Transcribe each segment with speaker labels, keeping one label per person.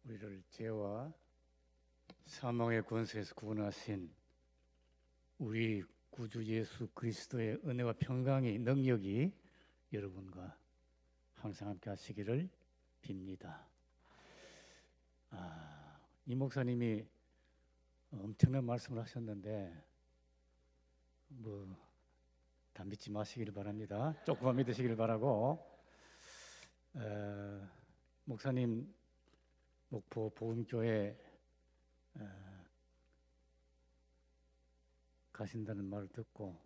Speaker 1: 우리를 죄와 사망의 권세에서 구원하신 우리 구주 예수 그리스도의 은혜와 평강이 능력이 여러분과 항상 함께 하시기를 빕니다. 이 목사님이 엄청난 말씀을 하셨는데 다 믿지 마시기를 바랍니다. 조금만 믿으시기를 바라고, 목사님 목포 복음교회 가신다는 말을 듣고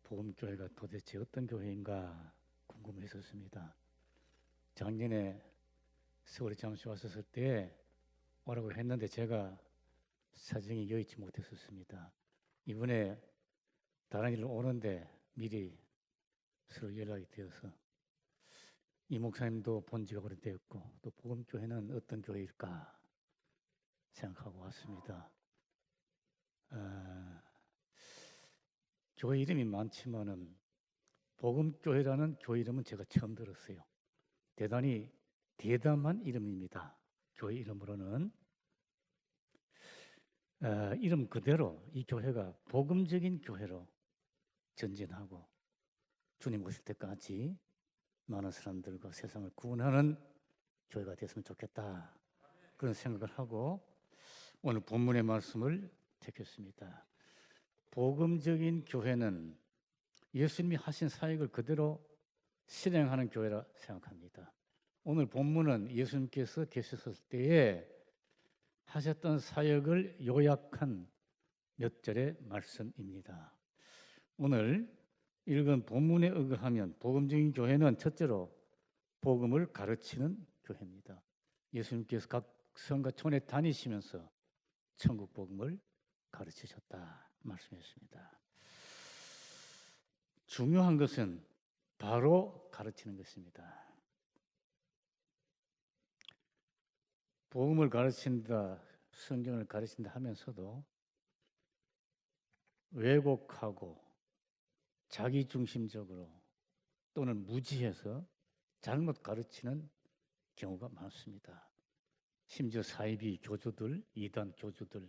Speaker 1: 복음교회가 도대체 어떤 교회인가 궁금했었습니다. 작년에 서울에 잠시 왔었을 때 오라고 했는데 제가 사정이 여의치 못했었습니다. 이번에 다른 일로 오는데 미리 서로 연락이 되어서 이 목사님도 본 지가 오래되었고 또 복음교회는 어떤 교회일까 생각하고 왔습니다. 교회 이름이 많지만은 복음교회라는 교회 이름은 제가 처음 들었어요. 대단히 대담한 이름입니다. 교회 이름으로는 이름 그대로 이 교회가 복음적인 교회로 전진하고 주님 오실 때까지 많은 사람들과 세상을 구원하는 교회가 됐으면 좋겠다, 그런 생각을 하고 오늘 본문의 말씀을 택했습니다. 복음적인 교회는 예수님이 하신 사역을 그대로 실행하는 교회라 생각합니다. 오늘 본문은 예수님께서 계셨을 때에 하셨던 사역을 요약한 몇 절의 말씀입니다. 오늘 읽은 본문에 의거하면 복음적인 교회는 첫째로 복음을 가르치는 교회입니다. 예수님께서 각 성과 촌에 다니시면서 천국 복음을 가르치셨다 말씀했습니다. 중요한 것은 바로 가르치는 것입니다. 복음을 가르친다, 성경을 가르친다 하면서도 왜곡하고 자기중심적으로 또는 무지해서 잘못 가르치는 경우가 많습니다. 심지어 사이비 교주들, 이단 교주들,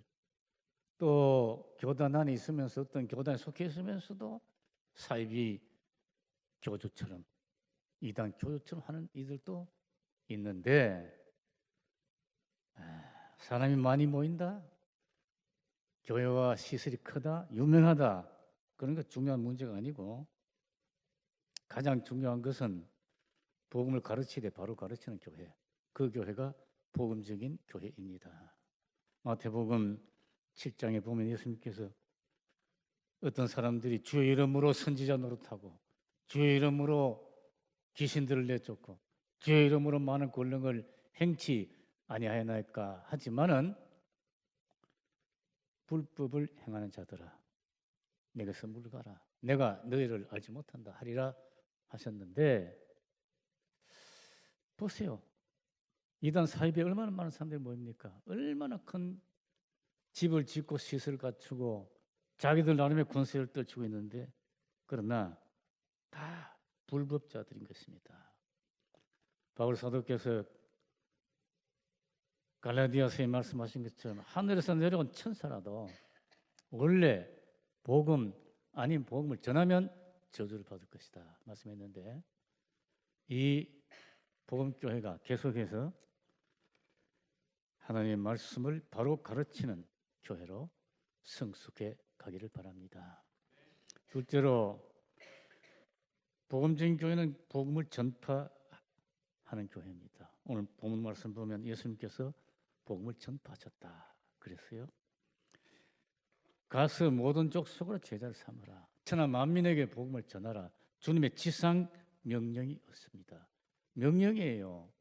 Speaker 1: 또 교단 안에 있으면서 어떤 교단에 속해 있으면서도 사이비 교주처럼, 이단 교주처럼 하는 이들도 있는데, 사람이 많이 모인다, 교회와 시설이 크다, 유명하다, 그런 거 중요한 문제가 아니고 가장 중요한 것은 복음을 가르치되 바로 가르치는 교회, 그 교회가 복음적인 교회입니다. 마태복음 7장에 보면 예수님께서 어떤 사람들이 주의 이름으로 선지자 노릇하고 주의 이름으로 귀신들을 내쫓고 주의 이름으로 많은 권능을 행치 아니하였나이까 하지만은 불법을 행하는 자들아 내게서 물러가라, 내가 너희를 알지 못한다 하리라 하셨는데, 보세요. 이단 사이비에 얼마나 많은 사람들이 모입니까? 얼마나 큰 집을 짓고 시설을 갖추고 자기들 나름의 권세를 떨치고 있는데, 그러나 다 불법자들인 것입니다. 바울 사도께서 갈라디아서에 말씀하신 것처럼 하늘에서 내려온 천사라도 원래 복음 아닌 복음을 전하면 저주를 받을 것이다 말씀했는데, 이 복음교회가 계속해서 하나님의 말씀을 바로 가르치는 교회로 성숙해 가기를 바랍니다. 둘째로 복음적인 교회는 복음을 전파하는 교회입니다. 오늘 본문 말씀 보면 예수님께서 복음을 전파하셨다 그랬어요. 가서 모든 족속으로 제자를 삼으라, 천하 만민에게 복음을 전하라. 주님의 지상 명령이 없습니다. 명령이에요.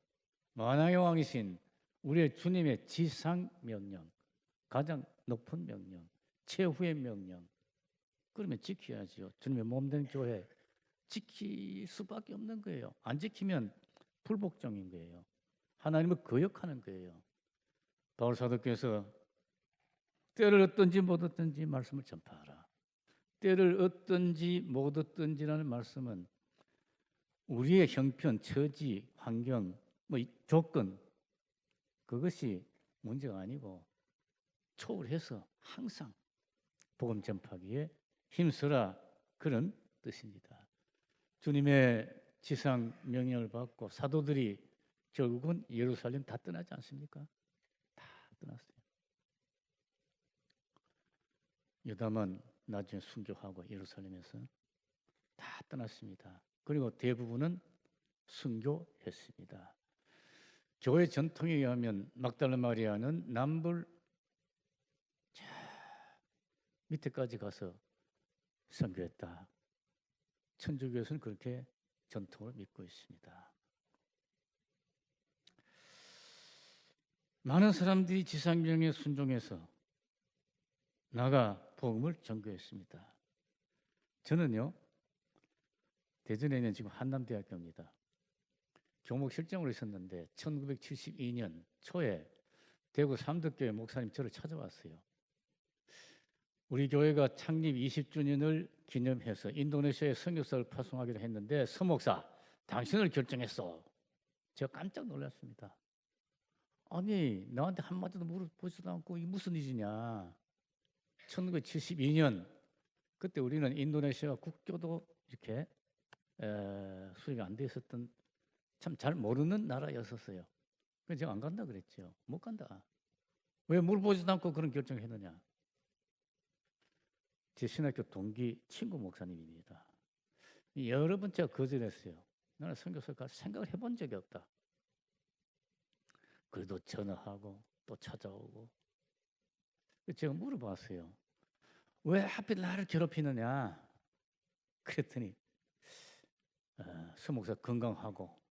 Speaker 1: 만왕의 왕이신 우리의 주님의 지상 명령, 가장 높은 명령, 최후의 명령. 그러면 지켜야지요. 주님의 몸된 교회 지킬 수밖에 없는 거예요. 안 지키면 불복종인 거예요. 하나님을 거역하는 거예요. 바울 사도께서 때를 얻든지 못 얻든지 말씀을 전파하라. 때를 얻든지 못 얻든지라는 말씀은 우리의 형편, 처지, 환경, 조건, 그것이 문제가 아니고 초월해서 항상 복음 전파기에 힘쓰라, 그런 뜻입니다. 주님의 지상 명령을 받고 사도들이 결국은 예루살렘 다 떠나지 않습니까? 다 떠났어요. 유다만 나중에 순교하고 예루살렘에서 다 떠났습니다. 그리고 대부분은 순교했습니다. 교회 전통에 의하면 막달라 마리아는 남불 밑에까지 가서 선교했다. 천주교에서는 그렇게 전통을 믿고 있습니다. 많은 사람들이 지상명령에 순종해서 나가 복음을 전거했습니다. 저는요, 대전에 있는 지금 한남대학교입니다. 교목실장으로 있었는데 1972년 초에 대구 삼덕교회 목사님 저를 찾아왔어요. 우리 교회가 창립 20주년을 기념해서 인도네시아에 선교사를 파송하기로 했는데 서목사, 당신을 결정했어. 제가 깜짝 놀랐습니다. 아니, 나한테 한마디도 물어보지도 않고 이게 무슨 일이냐. 1972년 그때 우리는 인도네시아 국교도 이렇게 수립이 안 돼 있었던 참 잘 모르는 나라였었어요. 그래서 제가 안 간다 그랬죠. 못 간다. 왜 물어보지도 않고 그런 결정했느냐. 제 신학교 동기 친구 목사님입니다. 여러 번 제가 거절했어요. 나는 선교사 갈 생각을 해본 적이 없다. 그래도 전화하고 또 찾아오고. 제가 물어봤어요. 왜 하필 나를 괴롭히느냐. 그랬더니 서목사 건강하고,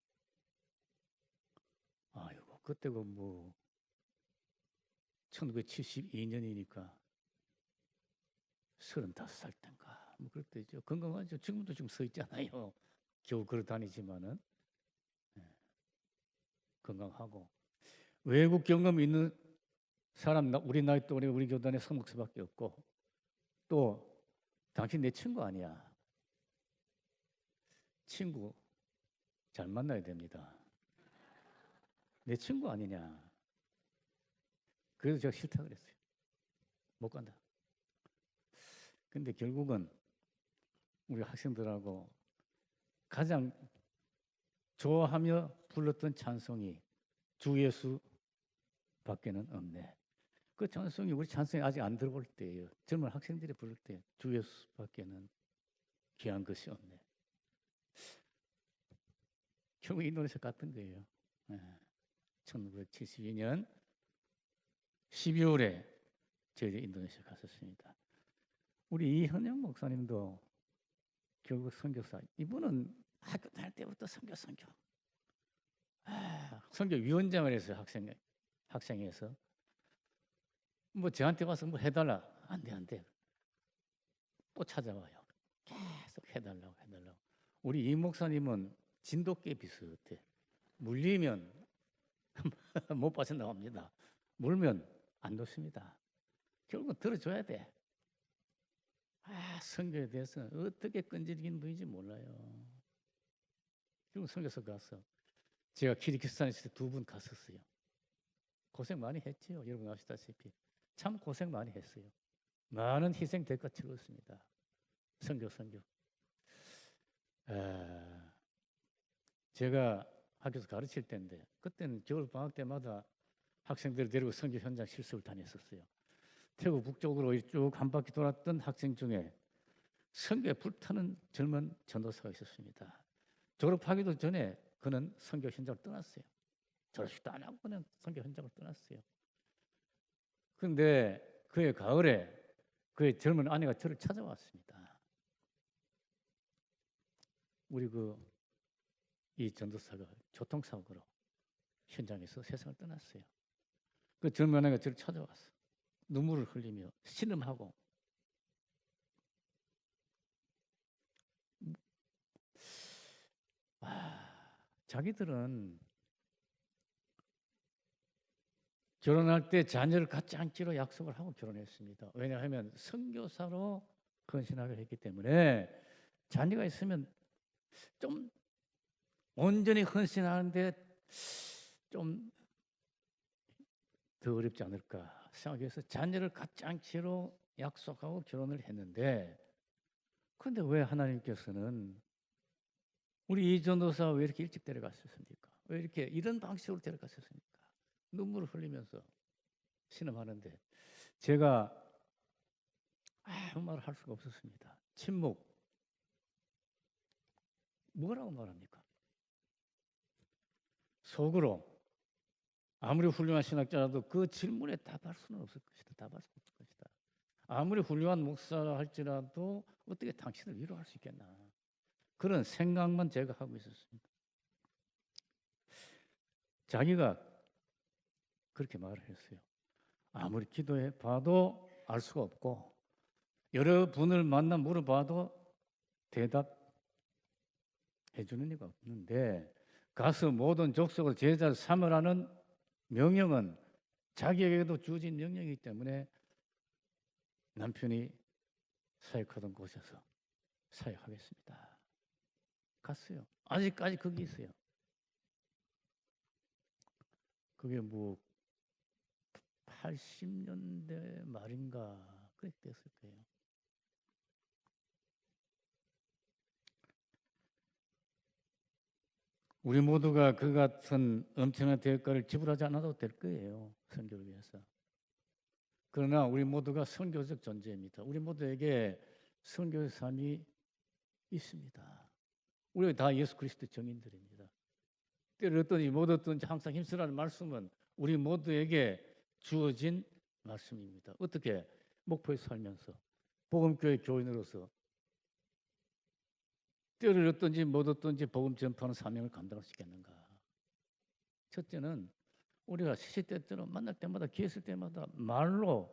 Speaker 1: 아이고 그때가 뭐 1972년이니까 35살 때인가 뭐 그럴 때죠. 건강하죠. 지금도 지금 서 있잖아요. 겨우 걸어 다니지만은 건강하고, 외국 경험 있는 사람 우리 나이 또래 우리 교단에 서목사밖에 없고, 또 당신 내 친구 아니야. 친구 잘 만나야 됩니다. 내 친구 아니냐. 그래서 제가 싫다 그랬어요. 못 간다. 근데 결국은 우리 학생들하고 가장 좋아하며 불렀던 찬송이 주 예수 밖에는 없네. 그 찬송이 우리 찬송이 아직 안 들어볼 때예요. 젊은 학생들이 부를 때 주 예수 밖에는 귀한 것이 없네. 결국 인도네시아 갔던 거예요. 1972년 12월에 저희 인도네시아 갔었습니다. 우리 이현영 목사님도 결국 선교사. 이분은 학교 다닐 때부터 선교. 선교위원장을 했어요. 학생회에서. 뭐 저한테 와서 뭐 해달라. 안 돼. 또 찾아와요. 계속 해달라고. 우리 이 목사님은 진돗개 비슷해. 물리면 못 빠져나갑니다. 물면 안 놓습니다. 결국은 들어줘야 돼. 선교에 대해서 어떻게 끈질긴 분인지 몰라요. 결국 선교사 가서 제가 키르기스탄에 있을 때 2분 갔었어요. 고생 많이 했지요. 여러분 아시다시피 참 고생 많이 했어요. 많은 희생 대가 치렀습니다. 선교. 제가 학교에서 가르칠 때인데 그때는 겨울 방학 때마다 학생들을 데리고 선교 현장 실습을 다녔었어요. 태국 북쪽으로 쭉 한 바퀴 돌았던 학생 중에 선교에 불타는 젊은 전도사가 있었습니다. 졸업하기도 전에 그는 선교 현장을 떠났어요. 졸업식도 안 하고 그냥 선교 현장을 떠났어요. 그런데 그해 가을에 그의 젊은 아내가 저를 찾아왔습니다. 우리 이 전도사가 교통사고로 현장에서 세상을 떠났어요. 그 젊은 아내가 저를 찾아왔어. 눈물을 흘리며 신음하고, 자기들은 결혼할 때 자녀를 갖지 않기로 약속을 하고 결혼했습니다. 왜냐하면 선교사로 헌신하기로 했기 때문에 자녀가 있으면 좀 온전히 헌신하는데 좀 더 어렵지 않을까 생각해서 자녀를 가짜장치로 약속하고 결혼을 했는데, 그런데 왜 하나님께서는 우리 이 전도사 왜 이렇게 일찍 데려갔었습니까? 왜 이렇게 이런 방식으로 데려갔었습니까? 눈물을 흘리면서 신음하는데 제가 아무 말을 할 수가 없었습니다. 침묵. 뭐라고 말합니까? 속으로 아무리 훌륭한 신학자라도 그 질문에 답할 수는 없을 것이다. 답할 수 없을 것이다. 아무리 훌륭한 목사라 할지라도 어떻게 당신을 위로할 수 있겠나. 그런 생각만 제가 하고 있었습니다. 자기가 그렇게 말을 했어요. 아무리 기도해 봐도 알 수가 없고 여러 분을 만나 물어봐도 대답해 주는 이가 없는데, 가서 모든 족속을 제자를 삼으라는 명령은 자기에게도 주어진 명령이기 때문에 남편이 사역하던 곳에서 사역하겠습니다. 갔어요. 아직까지 거기 있어요. 그게 뭐 80년대 말인가 그렇게 됐을 거예요. 우리 모두가 그 같은 엄청난 대가를 지불하지 않아도 될 거예요. 선교를 위해서. 그러나 우리 모두가 선교적 존재입니다. 우리 모두에게 선교의 삶이 있습니다. 우리가 다 예수 그리스도 증인들입니다. 때를 얻든지 못 얻든지 항상 힘쓰라는 말씀은 우리 모두에게 주어진 말씀입니다. 어떻게 목포에 살면서 복음교회 교인으로서 때를 얻든지 못 얻든지 복음 전파하는 사명을 감당할 수 있겠는가? 첫째는 우리가 시시때때로 만날 때마다 기회 있을 때마다 말로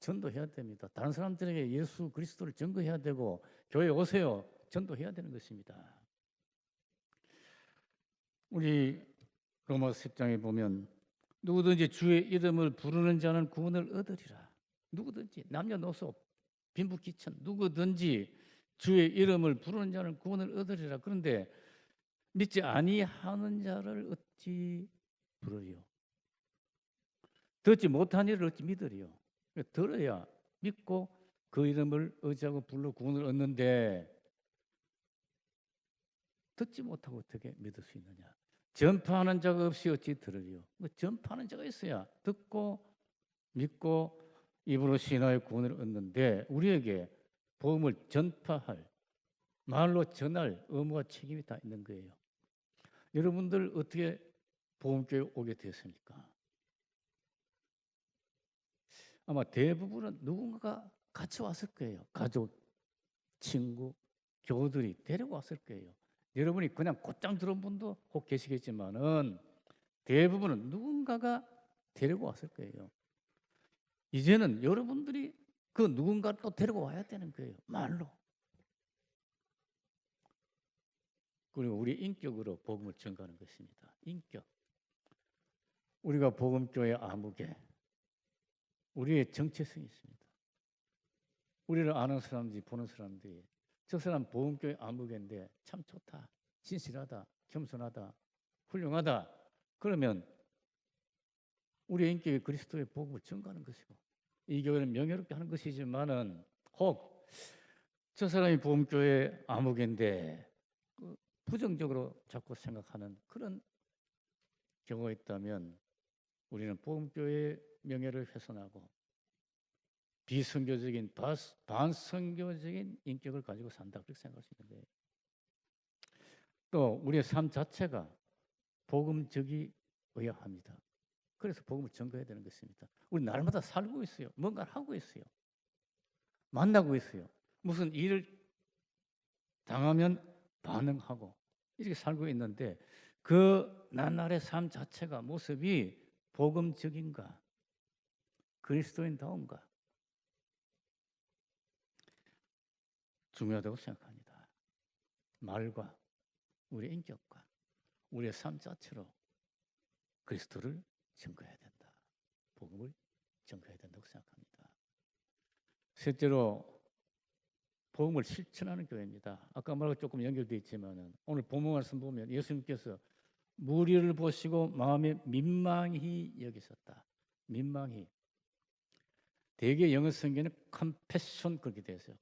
Speaker 1: 전도해야 됩니다. 다른 사람들에게 예수 그리스도를 증거해야 되고 교회 오세요 전도해야 되는 것입니다. 우리 로마서 10장에 보면 누구든지 주의 이름을 부르는 자는 구원을 얻으리라. 누구든지 남녀노소 빈부귀천 누구든지 주의 이름을 부르는 자는 구원을 얻으리라. 그런데 믿지 아니하는 자를 어찌 부르리요? 듣지 못한 이를 어찌 믿으리요? 들어야 믿고 그 이름을 의지하고 불러 구원을 얻는데 듣지 못하고 어떻게 믿을 수 있느냐? 전파하는 자가 없이 어찌 들으리요? 전파하는 자가 있어야 듣고 믿고 입으로 신하여 구원을 얻는데, 우리에게 복음을 전파할, 말로 전할 의무와 책임이 다 있는 거예요. 여러분들 어떻게 복음교회 오게 되었습니까? 아마 대부분은 누군가가 같이 왔을 거예요. 가족, 친구, 교우들이 데리고 왔을 거예요. 여러분이 그냥 곧장 들어온 분도 혹 계시겠지만은 대부분은 누군가가 데리고 왔을 거예요. 이제는 여러분들이 그 누군가를 또 데리고 와야 되는 거예요. 말로. 그리고 우리 인격으로 복음을 전가하는 것입니다. 인격. 우리가 복음교회 아무개, 우리의 정체성이 있습니다. 우리를 아는 사람들이 보는 사람들이 저 사람 복음교회 아무개인데 참 좋다, 진실하다, 겸손하다, 훌륭하다. 그러면 우리의 인격이 그리스도의 복음을 전가하는 것이고 이 교회는 명예롭게 하는 것이지만은 혹 저 사람이 복음교회 아무개인데 부정적으로 자꾸 생각하는 그런 경우가 있다면 우리는 복음교회의 명예를 훼손하고 비선교적인 반선교적인 인격을 가지고 산다, 그렇게 생각할 수 있는 거예요. 또 우리의 삶 자체가 복음적이어야 합니다. 그래서 복음을 전거해야 되는 것입니다. 우리 날마다 살고 있어요. 뭔가를 하고 있어요. 만나고 있어요. 무슨 일을 당하면 반응하고 이렇게 살고 있는데 그 나날의 삶 자체가 모습이 복음적인가, 그리스도인다운가 중요하다고 생각합니다. 말과 우리의 인격과 우리의 삶 자체로 그리스도를 증거해야 된다. 복음을 증거해야 된다고 생각합니다. 셋째로 복음을 실천하는 교회입니다. 아까 말하고 조금 연결되어 있지만 오늘 본문 말씀 보면 예수님께서 무리를 보시고 마음에 민망히 여기셨다. 민망히. 대개 영어 성경에는 컴패션 그렇게 되어 있어요.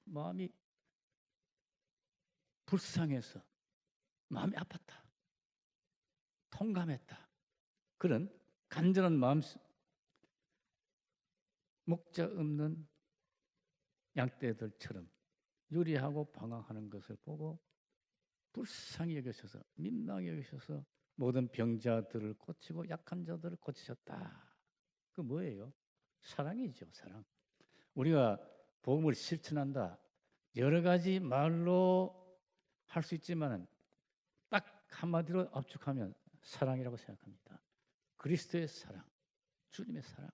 Speaker 1: 막 마음이 불쌍해서 마음이 아팠다. 통감했다. 그런 간절한 마음, 목자 없는 양떼들처럼 유리하고 방황하는 것을 보고 불쌍히 여기셔서 민망히 여기셔서 모든 병자들을 고치고 약한 자들을 고치셨다. 그 뭐예요? 사랑이죠, 사랑. 우리가 복음을 실천한다. 여러 가지 말로 할 수 있지만 딱 한마디로 압축하면 사랑이라고 생각합니다. 그리스도의 사랑, 주님의 사랑.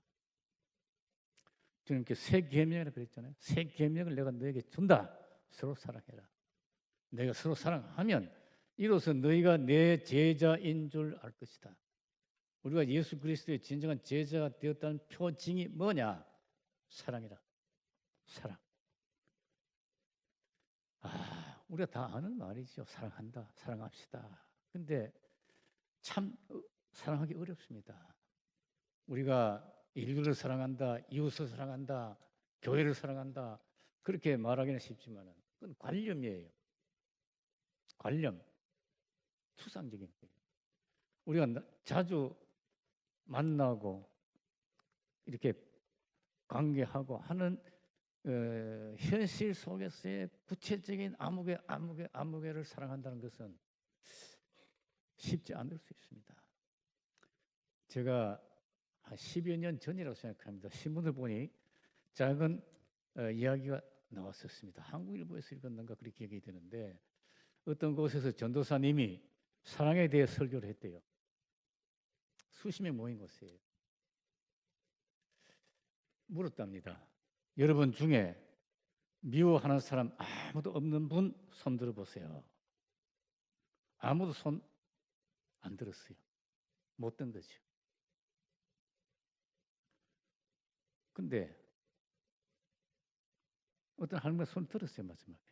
Speaker 1: 주님께 새 계명이라 그랬잖아요. 새 계명을 내가 너에게 준다. 서로 사랑해라. 내가 서로 사랑하면 이로써 너희가 내 제자인 줄 알 것이다. 우리가 예수 그리스도의 진정한 제자가 되었다는 표징이 뭐냐? 사랑이라. 사랑. 우리가 다 아는 말이죠. 사랑한다. 사랑합시다. 근데 참 사랑하기 어렵습니다. 우리가 인류를 사랑한다, 이웃을 사랑한다, 교회를 사랑한다 그렇게 말하기는 쉽지만 그건 관념이에요. 관념, 추상적인 거예요. 우리가 자주 만나고 이렇게 관계하고 하는 현실 속에서의 구체적인 아무개를 사랑한다는 것은 쉽지 않을 수 있습니다. 제가 한 10여 년 전이라고 생각합니다. 신문을 보니 작은 이야기가 나왔었습니다. 한국일보에서 읽었는가 그렇게 기억이 되는데 어떤 곳에서 전도사님이 사랑에 대해 설교를 했대요. 수십 명 모인 곳이에요. 물었답니다. 여러분 중에 미워하는 사람 아무도 없는 분 손 들어보세요. 아무도 손 안 들었어요. 못 든 거죠. 근데 어떤 할머니가 손 들었어요. 마지막에.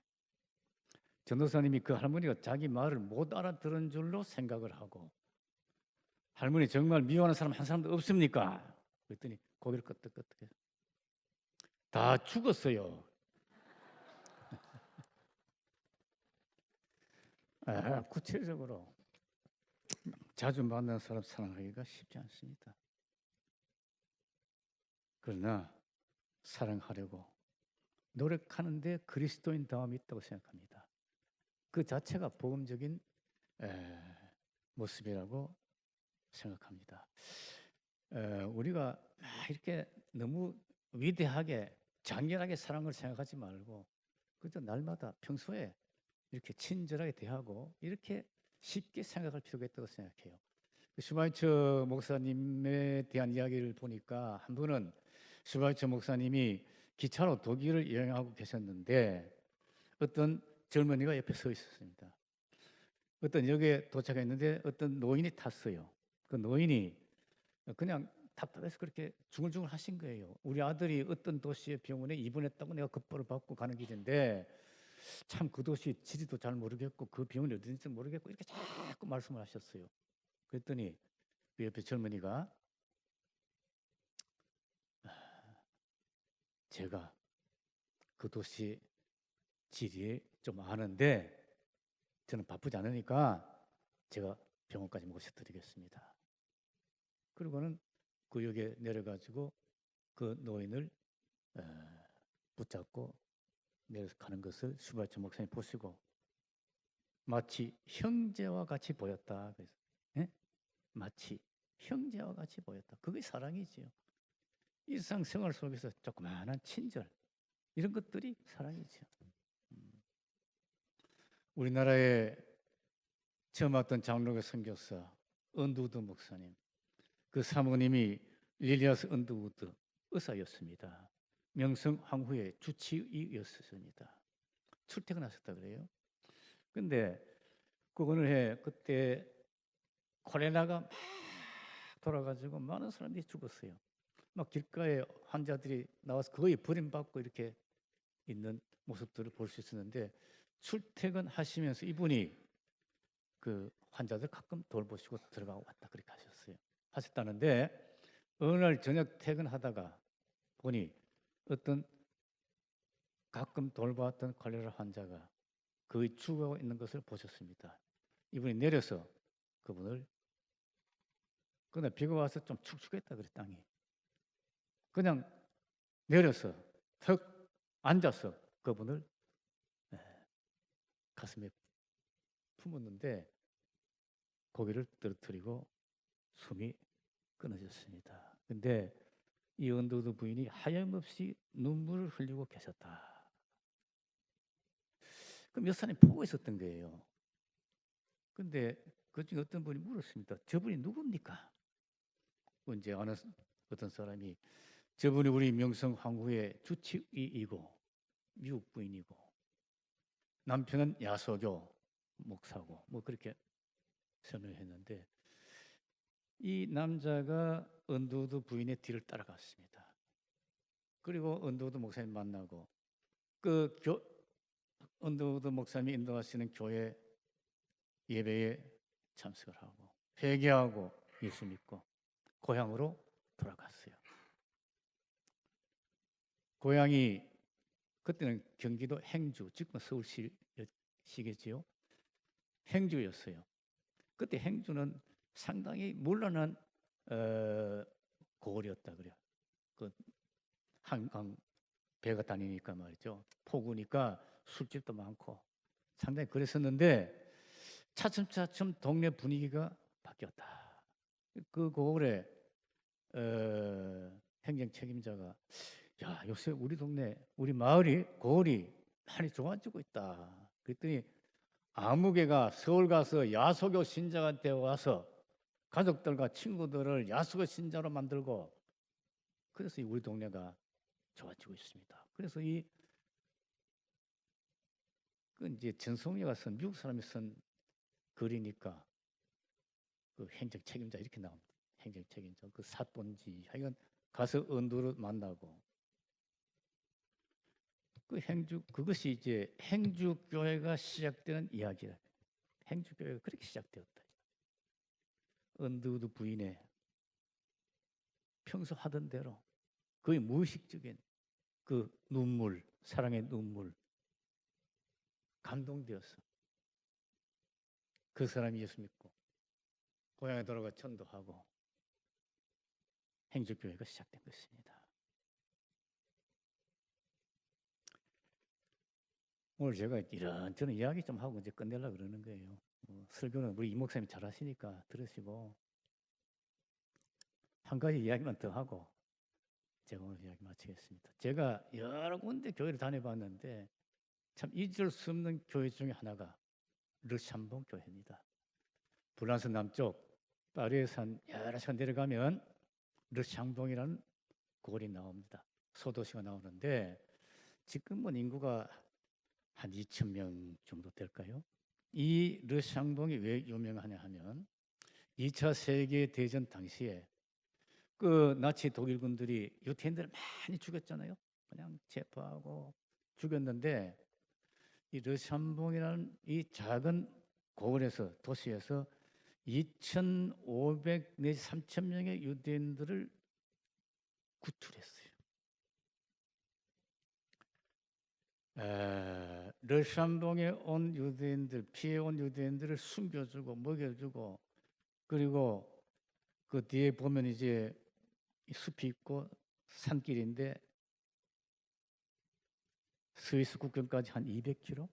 Speaker 1: 전도사님이 그 할머니가 자기 말을 못 알아들은 줄로 생각을 하고 할머니 정말 미워하는 사람 한 사람도 없습니까? 그랬더니 고개를 끄덕끄덕해요. 다 죽었어요. 구체적으로 자주 만나는 사람 사랑하기가 쉽지 않습니다. 그러나 사랑하려고 노력하는데 그리스도인 다움이 있다고 생각합니다. 그 자체가 복음적인 모습이라고 생각합니다. 우리가 이렇게 너무 위대하게 장렬하게 사랑을 생각하지 말고 그저 날마다 평소에 이렇게 친절하게 대하고 이렇게 쉽게 생각할 필요가 있다고 생각해요. 슈바이처 목사님에 대한 이야기를 보니까 한 분은 슈바이처 목사님이 기차로 독일을 여행하고 계셨는데 어떤 젊은이가 옆에 서 있었습니다. 어떤 역에 도착했는데 어떤 노인이 탔어요. 그 노인이 그냥 답답해서 그렇게 중얼중얼 하신 거예요. 우리 아들이 어떤 도시의 병원에 입원했다고 내가 급보를 받고 가는 길인데 참 그 도시 지리도 잘 모르겠고 그 병원이 어딘지 모르겠고 이렇게 자꾸 말씀을 하셨어요. 그랬더니 그 옆에 젊은이가 제가 그 도시 지리 좀 아는데 저는 바쁘지 않으니까 제가 병원까지 모셔드리겠습니다. 그리고는 그 역에 내려가지고 그 노인을 붙잡고 내려서 가는 것을 슈바이처 목사님 보시고 마치 형제와 같이 보였다. 그래서 마치 형제와 같이 보였다. 그게 사랑이지요. 일상생활 속에서 조그마한 친절 이런 것들이 사랑이죠. 우리나라에 처음 왔던 장로교 선교사 언두우드 목사님, 그 사모님이 릴리아스 언두우드 의사였습니다. 명성 황후의 주치의였습니다. 출퇴근하셨다 그래요. 근데 그 어느 해 그때 콜레라가 막 돌아가지고 많은 사람들이 죽었어요. 막 길가에 환자들이 나와서 거의 버림받고 이렇게 있는 모습들을 볼 수 있었는데 출퇴근하시면서 이분이 그 환자들 가끔 돌보시고 들어가고 왔다 그렇게 하셨다는데 어느 날 저녁 퇴근하다가 보니 어떤 가끔 돌봐왔던 콜레라 환자가 거의 죽어가고 있는 것을 보셨습니다. 이분이 내려서 그분을, 그날 비가 와서 좀 축축했다 그래 땅이. 그냥 내려서 턱 앉아서 그분을 가슴에 품었는데 고개를 떨어뜨리고 숨이 끊어졌습니다. 근데 이 언더우드 부인이 하염없이 눈물을 흘리고 계셨다. 그럼 여사님 보고 있었던 거예요. 근데 그중에 어떤 분이 물었습니다. 저분이 누굽니까? 이제 어느 어떤 사람이 저분이 우리 명성 황후의 주치의이고 미국 부인이고 남편은 야소교 목사고 뭐 그렇게 설명했는데 이 남자가 언더우드 부인의 뒤를 따라갔습니다. 그리고 언더우드 목사님 만나고 언더우드 목사님이 인도하시는 교회 예배에 참석을 하고 회개하고 예수 믿고 고향으로 돌아갔어요. 고향이 그때는 경기도 행주, 지금 서울시겠지요. 행주였어요. 그때 행주는 상당히 물란한 고을이었다 그래요. 그 한강 배가 다니니까 말이죠. 포구니까 술집도 많고 상당히 그랬었는데 차츰차츰 동네 분위기가 바뀌었다. 그 고을에 행정 책임자가 야 요새 우리 동네 우리 마을이 고을이 많이 좋아지고 있다. 그랬더니 아무개가 서울 가서 야소교 신자가 되어 와서 가족들과 친구들을 야소교 신자로 만들고 그래서 우리 동네가 좋아지고 있습니다. 그래서 그 이제 전성리가 쓴 미국 사람이 쓴 글이니까 그 행정 책임자 이렇게 나옵니다. 행정 책임자 그 사돈지 하여간 가서 언도를 만나고 그 그것이 이제 행주교회가 시작되는 이야기라. 행주교회가 그렇게 시작되었다. 언더우드 부인의 평소 하던 대로 거의 무의식적인 그 눈물, 사랑의 눈물 감동되었어. 그 사람이 예수 믿고 고향에 돌아가 전도하고 행주교회가 시작된 것입니다. 오늘 제가 이런저런 이야기 좀 하고 이제 끝내려고 그러는 거예요. 설교는 우리 이 목사님이 잘 하시니까 들으시고 한 가지 이야기만 더 하고 제가 오늘 이야기 마치겠습니다. 제가 여러 군데 교회를 다녀봤는데 참 잊을 수 없는 교회 중에 하나가 르샴봉 교회입니다. 불란서 남쪽 파리에산 여러 시간 내려가면 르샹봉이라는 고을이 나옵니다. 소도시가 나오는데 지금은 인구가 한 2,000명 정도 될까요? 이 르샹봉이 왜 유명하냐 하면 2차 세계대전 당시에 그 나치 독일군들이 유태인들을 많이 죽였잖아요. 그냥 체포하고 죽였는데 이 르샴봉이라는 이 작은 고을에서 도시에서 2,500 내지 3,000명의 유대인들을 구출했어요. 르샴봉에 온 유대인들, 피해 온 유대인들을 숨겨주고 먹여주고 그리고 그 뒤에 보면 이제 숲이 있고 산길인데 스위스 국경까지 한 200km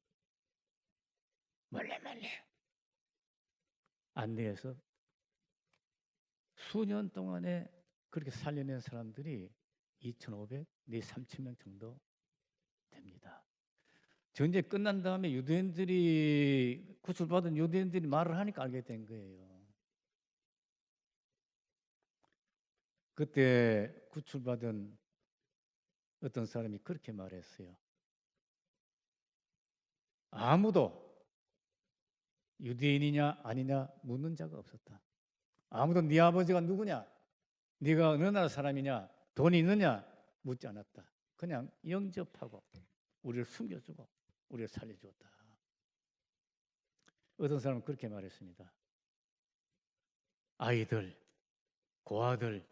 Speaker 1: 멀리 안내해서 수년 동안에 그렇게 살려낸 사람들이 2,500, 내 3,000명 정도 됩니다. 전쟁 끝난 다음에 유대인들이 구출받은 유대인들이 말을 하니까 알게 된 거예요. 그때 구출받은 어떤 사람이 그렇게 말했어요. 아무도 유대인이냐 아니냐 묻는 자가 없었다. 아무도 네 아버지가 누구냐, 네가 어느 나라 사람이냐, 돈이 있느냐 묻지 않았다. 그냥 영접하고 우리를 숨겨주고 우리를 살려주었다. 어떤 사람은 그렇게 말했습니다. 아이들, 고아들,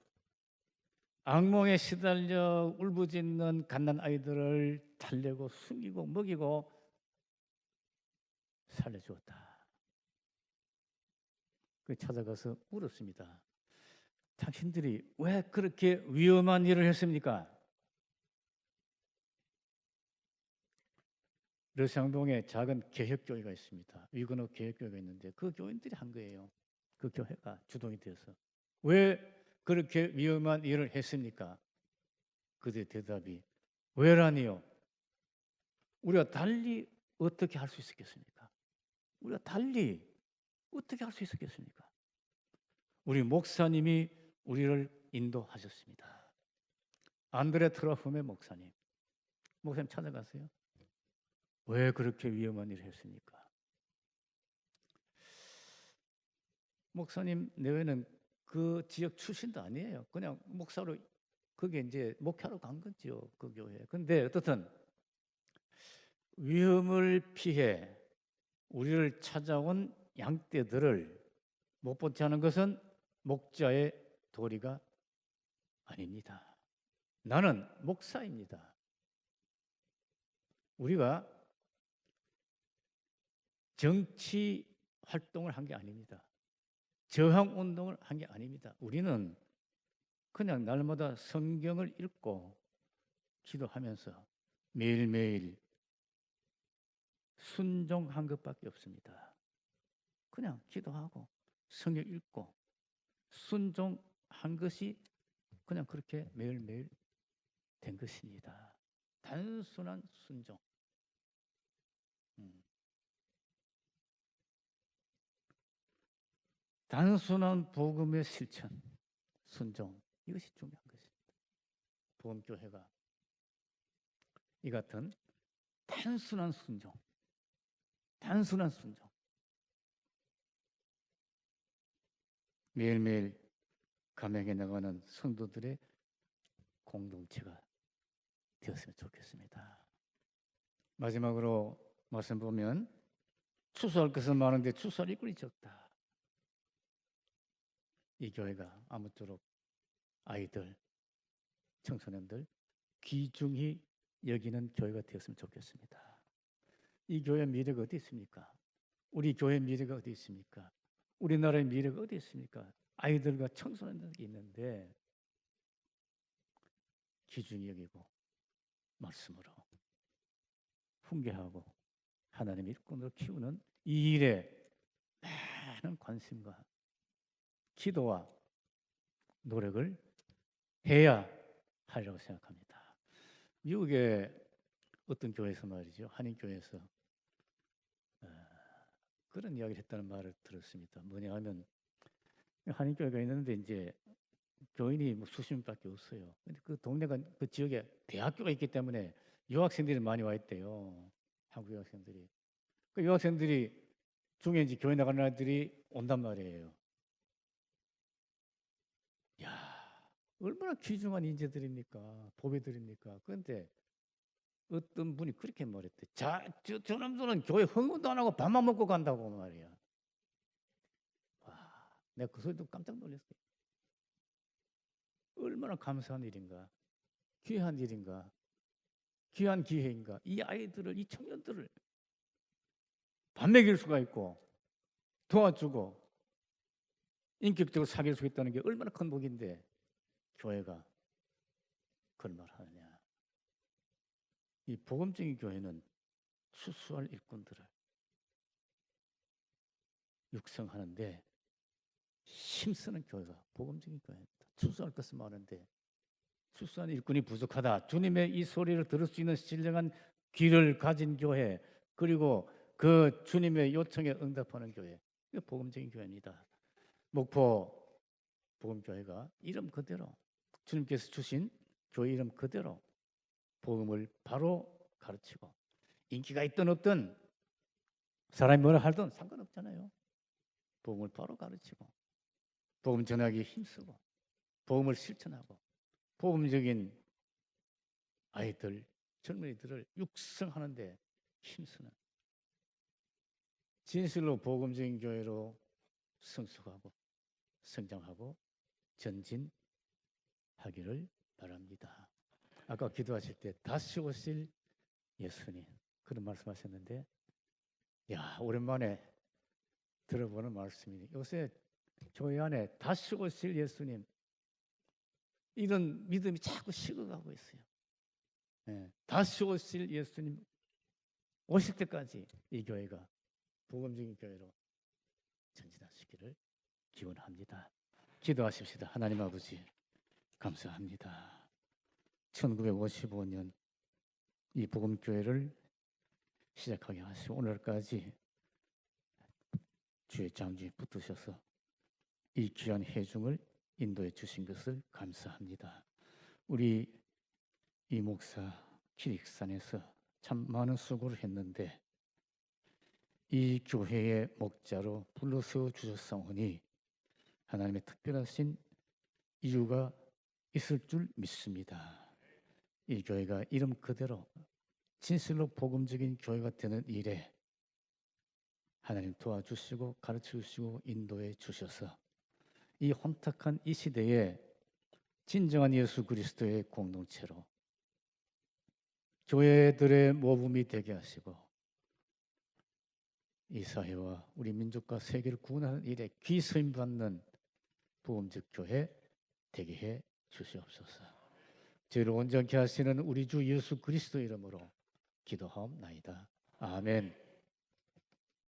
Speaker 1: 악몽에 시달려 울부짖는 갓난 아이들을 달래고 숨기고 먹이고 살려주었다. 그 찾아가서 물었습니다. 당신들이 왜 그렇게 위험한 일을 했습니까? 르상동에 작은 개혁교회가 있습니다. 위건호 개혁교회가 있는데 그 교인들이 한 거예요. 그 교회가 주동이 되어서. 왜 그렇게 위험한 일을 했습니까? 그들의 대답이 왜라니요? 우리가 달리 어떻게 할 수 있었겠습니까? 우리가 달리 어떻게 할 수 있었겠습니까? 우리 목사님이 우리를 인도하셨습니다. 안드레 트러흠의 목사님. 목사님 찾아가세요. 왜 그렇게 위험한 일을 했습니까? 목사님 내외는 그 지역 출신도 아니에요. 그냥 목사로 그게 이제 목회하러 간 거죠. 그 교회에. 근데 어떻든 위험을 피해 우리를 찾아온 양떼들을 못 본채 하는 것은 목자의 도리가 아닙니다. 나는 목사입니다. 우리가 정치 활동을 한 게 아닙니다. 저항 운동을 한 게 아닙니다. 우리는 그냥 날마다 성경을 읽고 기도하면서 매일매일 순종한 것밖에 없습니다. 그냥 기도하고 성경 읽고 순종한 것이 그냥 그렇게 매일매일 된 것입니다. 단순한 순종. 단순한 복음의 실천, 순종. 이것이 중요한 것입니다. 복음교회가 이 같은 단순한 순종, 단순한 순종. 매일매일 감행해 나가는 성도들의 공동체가 되었으면 좋겠습니다. 마지막으로 말씀 보면 추수할 것은 많은데 추수할 일꾼이 적다. 이 교회가 아무쪼록 아이들, 청소년들 귀중히 여기는 교회가 되었으면 좋겠습니다. 이 교회의 미래가 어디 있습니까? 우리 교회의 미래가 어디 있습니까? 우리나라의 미래가 어디 있습니까? 아이들과 청소년들이 있는데 귀중히 여기고 말씀으로 훈계하고 하나님의 일꾼으로 키우는 이 일에 많은 관심과 기도와 노력을 해야 하리라고 생각합니다. 미국의 어떤 교회에서 말이죠. 한인교회에서 그런 이야기를 했다는 말을 들었습니다. 뭐냐 하면 한인교회가 있는데 이제 교인이 뭐 수십 명밖에 없어요. 근데 그 동네가 그 지역에 대학교가 있기 때문에 유학생들이 많이 와 있대요. 한국 유학생들이. 그 유학생들이 중에 이제 교회 나가는 아이들이 온단 말이에요. 야, 얼마나 귀중한 인재들입니까? 보배들입니까? 그런데 어떤 분이 그렇게 말했대. 저 놈들은 교회 헌금도 안 하고 밥만 먹고 간다고 말이야. 와, 내가 그 소리 듣고 깜짝 놀랐어요. 얼마나 감사한 일인가. 귀한 일인가. 귀한 기회인가. 이 아이들을, 이 청년들을 밥 먹일 수가 있고 도와주고 인격적으로 사귈 수 있다는 게 얼마나 큰 복인데 교회가 그런 말 하느냐. 이 복음적인 교회는 추수할 일꾼들을 육성하는데 힘쓰는 교회가 복음적인 교회입니다. 추수할 것은 많은데 추수한 일꾼이 부족하다. 주님의 이 소리를 들을 수 있는 신령한 귀를 가진 교회, 그리고 그 주님의 요청에 응답하는 교회, 이게 복음적인 교회입니다. 목포 복음교회가 이름 그대로 주님께서 주신 교회 이름 그대로 복음을 바로 가르치고 인기가 있든 없든 사람이 뭐라 하든 상관없잖아요. 복음을 바로 가르치고 복음 전하기에 힘쓰고 복음을 실천하고 복음적인 아이들, 젊은이들을 육성하는 데 힘쓰는 진실로 복음적인 교회로 성숙하고 성장하고 전진하기를 하기를 바랍니다. 아까 기도하실 때 다시 오실 예수님 그런 말씀하셨는데, 야, 오랜만에 들어보는 말씀이니 요새 교회 안에 다시 오실 예수님 이런 믿음이 자꾸 식어가고 있어요. 예, 다시 오실 예수님 오실 때까지 이 교회가 복음적인 교회로 전진하시기를 기원합니다. 기도하십시다. 하나님 아버지 감사합니다. 1955년 이 복음교회를 시작하게 하시고 오늘까지 주의 장주에 붙으셔서 이 귀한 회중을 인도해 주신 것을 감사합니다. 우리 이 목사 기릭산에서 참 많은 수고를 했는데 이 교회의 목자로 불러세워 주셨사오니 하나님의 특별하신 이유가 있을 줄 믿습니다. 이 교회가 이름 그대로 진실로 복음적인 교회가 되는 일에 하나님 도와주시고 가르쳐 주시고 인도해 주셔서 이 혼탁한 이 시대에 진정한 예수 그리스도의 공동체로 교회들의 모범이 되게 하시고 이 사회와 우리 민족과 세계를 구원하는 일에 귀소임 받는 복음적 교회 되게 해 주시옵소서. 저희를 온전케 하시는 우리 주 예수 그리스도 이름으로 기도하옵나이다. 아멘.